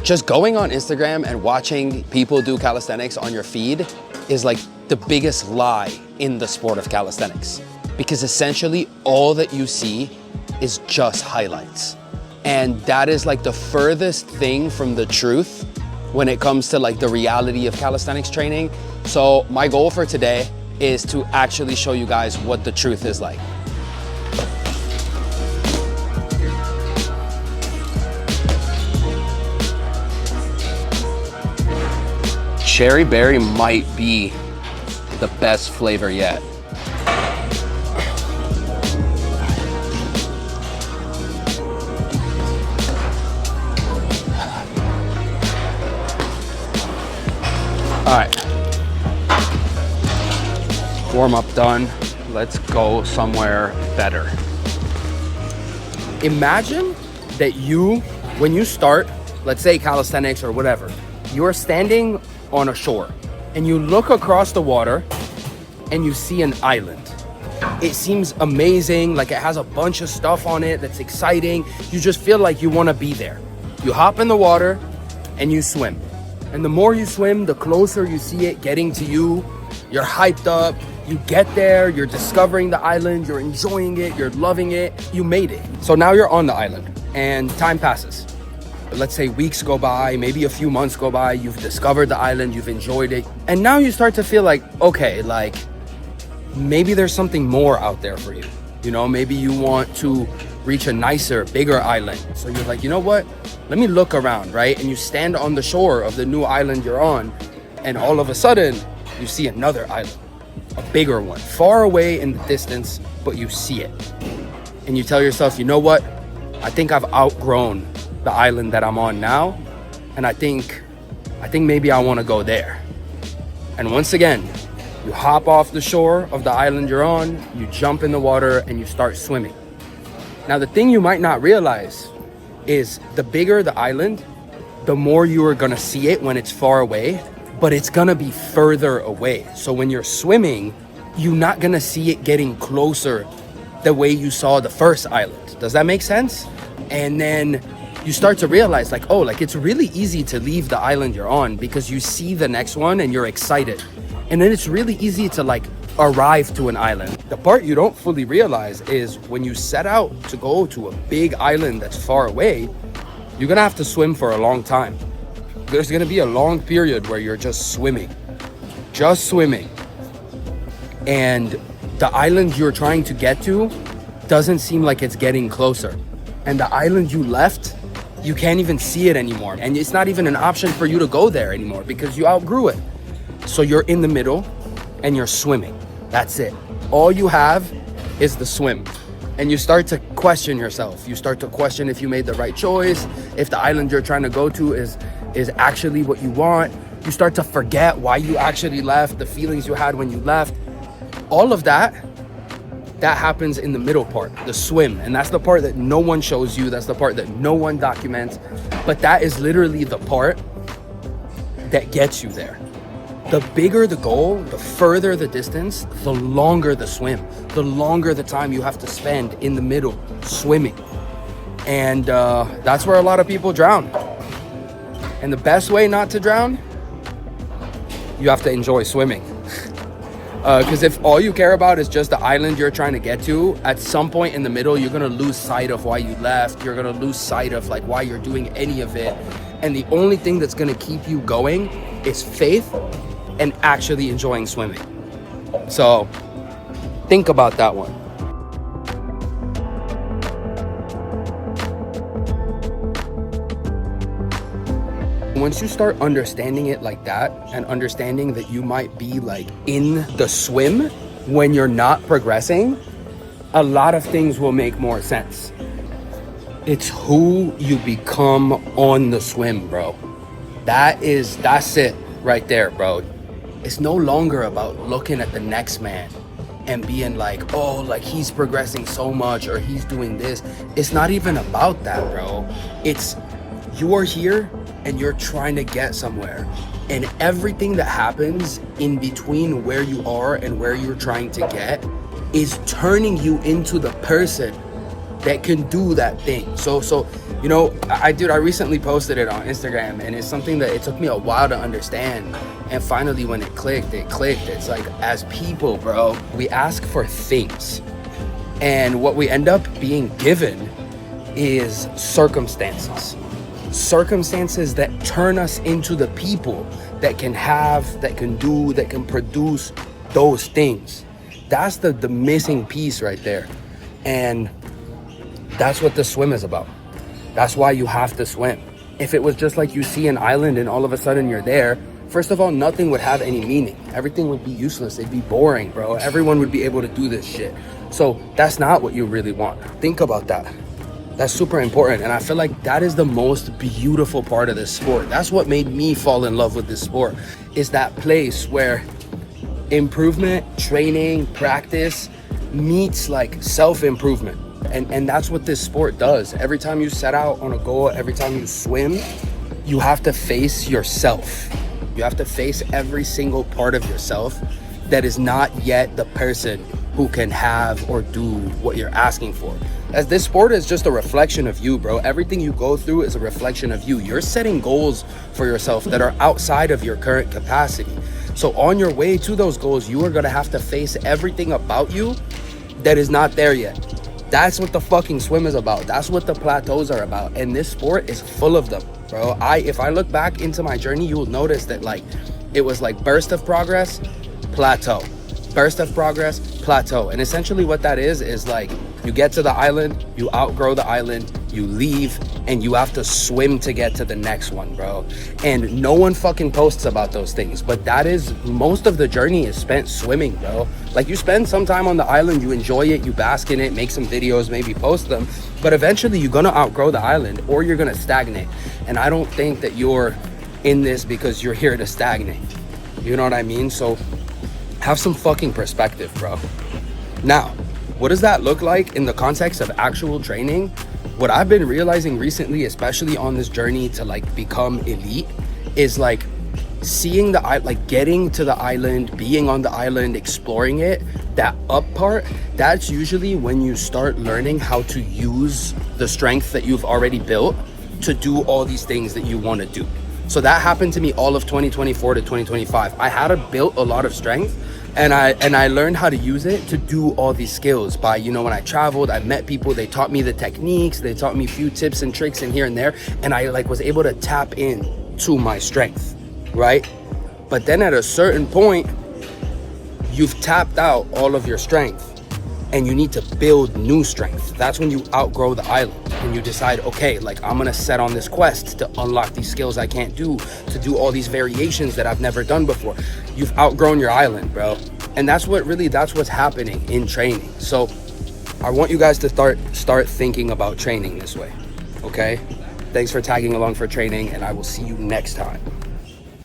Just going on Instagram and watching people do calisthenics on your feed is like the biggest lie in the sport of calisthenics, because essentially all that you see is just highlights. And that is like the furthest thing from the truth when it comes to like the reality of calisthenics training. So my goal for today is to actually show you guys what the truth is like. Cherry berry might be the best flavor yet. All right, warm up done. Let's go somewhere better. Imagine that when you start, let's say calisthenics or whatever, you're standing on a shore and you look across the water and you see an island. It seems amazing, like it has a bunch of stuff on it that's exciting. You just feel like you want to be there. You hop in the water and you swim. And the more you swim, the closer you see it getting to you. You're hyped up, you get there, you're discovering the island, you're enjoying it, you're loving it, you made it. So now you're on the island and time passes. Let's say weeks go by, maybe a few months go by, you've discovered the island, you've enjoyed it. And now you start to feel like, okay, like maybe there's something more out there for you. You know, maybe you want to reach a nicer, bigger island. So you're like, you know what? Let me look around, right? And you stand on the shore of the new island you're on, and all of a sudden you see another island, a bigger one, far away in the distance, but you see it. And you tell yourself, you know what? I think I've outgrown the island that I'm on now, and I think maybe I want to go there. And once again, you hop off the shore of the island you're on, you jump in the water and you start swimming. Now the thing you might not realize is the bigger the island, the more you are gonna see it when it's far away, but it's gonna be further away. So when you're swimming, you're not gonna see it getting closer the way you saw the first island. Does that make sense? And then you start to realize like, oh, like it's really easy to leave the island you're on because you see the next one and you're excited. And then it's really easy to like arrive to an island. The part you don't fully realize is when you set out to go to a big island that's far away, you're gonna have to swim for a long time. There's gonna be a long period where you're just swimming. And the island you're trying to get to doesn't seem like it's getting closer. And the island you left, you can't even see it anymore. And it's not even an option for you to go there anymore because you outgrew it. So you're in the middle and you're swimming. That's it. All you have is the swim. And you start to question yourself. You start to question if you made the right choice, if the island you're trying to go to is actually what you want. You start to forget why you actually left, the feelings you had when you left. All of that happens in the middle part, the swim. And that's the part that no one shows you. That's the part that no one documents. But that is literally the part that gets you there. The bigger the goal, the further the distance, the longer the swim, the longer the time you have to spend in the middle swimming. And that's where a lot of people drown. And the best way not to drown, you have to enjoy swimming. Because if all you care about is just the island you're trying to get to, at some point in the middle, you're gonna lose sight of why you left. You're gonna lose sight of like why you're doing any of it. And the only thing that's gonna keep you going is faith and actually enjoying swimming. So think about that one. Once you start understanding it like that and understanding that you might be like in the swim when you're not progressing, a lot of things will make more sense. It's who you become on the swim, bro. That's it right there, bro. It's no longer about looking at the next man and being like, oh, like he's progressing so much or he's doing this. It's not even about that, bro. It's you're here and you're trying to get somewhere. And everything that happens in between where you are and where you're trying to get is turning you into the person that can do that thing. So You know, I recently posted it on Instagram, and it's something that it took me a while to understand. And finally, when it clicked. It's like, as people, bro, we ask for things. And what we end up being given is circumstances. Circumstances that turn us into the people that can have, that can do, that can produce those things. That's the missing piece right there. And that's what the swim is about. That's why you have to swim. If it was just like you see an island and all of a sudden you're there, first of all, nothing would have any meaning. Everything would be useless. It'd be boring, bro. Everyone would be able to do this shit. So that's not what you really want. Think about that. That's super important. And I feel like that is the most beautiful part of this sport. That's what made me fall in love with this sport, is that place where improvement, training, practice meets like self-improvement. And that's what this sport does. Every time you set out on a goal, every time you swim, you have to face yourself. You have to face every single part of yourself that is not yet the person who can have or do what you're asking for. As this sport is just a reflection of you, bro. Everything you go through is a reflection of you. You're setting goals for yourself that are outside of your current capacity. So on your way to those goals, you are gonna have to face everything about you that is not there yet. That's what the fucking swim is about. That's what the plateaus are about. And this sport is full of them, bro. If I look back into my journey, you will notice that like it was like burst of progress, plateau, burst of progress, plateau. And essentially what that is like you get to the island, you outgrow the island, you leave, and you have to swim to get to the next one, bro. And no one fucking posts about those things, but that is, most of the journey is spent swimming, bro. Like you spend some time on the island, you enjoy it, you bask in it, make some videos, maybe post them, but eventually you're gonna outgrow the island or you're gonna stagnate. And I don't think that you're in this because you're here to stagnate. You know what I mean? So have some fucking perspective, bro. Now, what does that look like in the context of actual training? What I've been realizing recently, especially on this journey to like become elite, is like seeing the like getting to the island, being on the island, exploring it. That up part, that's usually when you start learning how to use the strength that you've already built to do all these things that you want to do. So that happened to me all of 2024 to 2025. I had built a lot of strength, and I learned how to use it to do all these skills by, you know, when I traveled, I met people, they taught me the techniques, they taught me a few tips and tricks in here and there, and I like was able to tap in to my strength, right? But then at a certain point, you've tapped out all of your strength and you need to build new strength. That's when you outgrow the island and you decide, okay, like I'm gonna set on this quest to unlock these skills I can't do, to do all these variations that I've never done before. You've outgrown your island, bro. And that's what's happening in training. So I want you guys to start thinking about training this way, okay? Thanks for tagging along for training, and I will see you next time.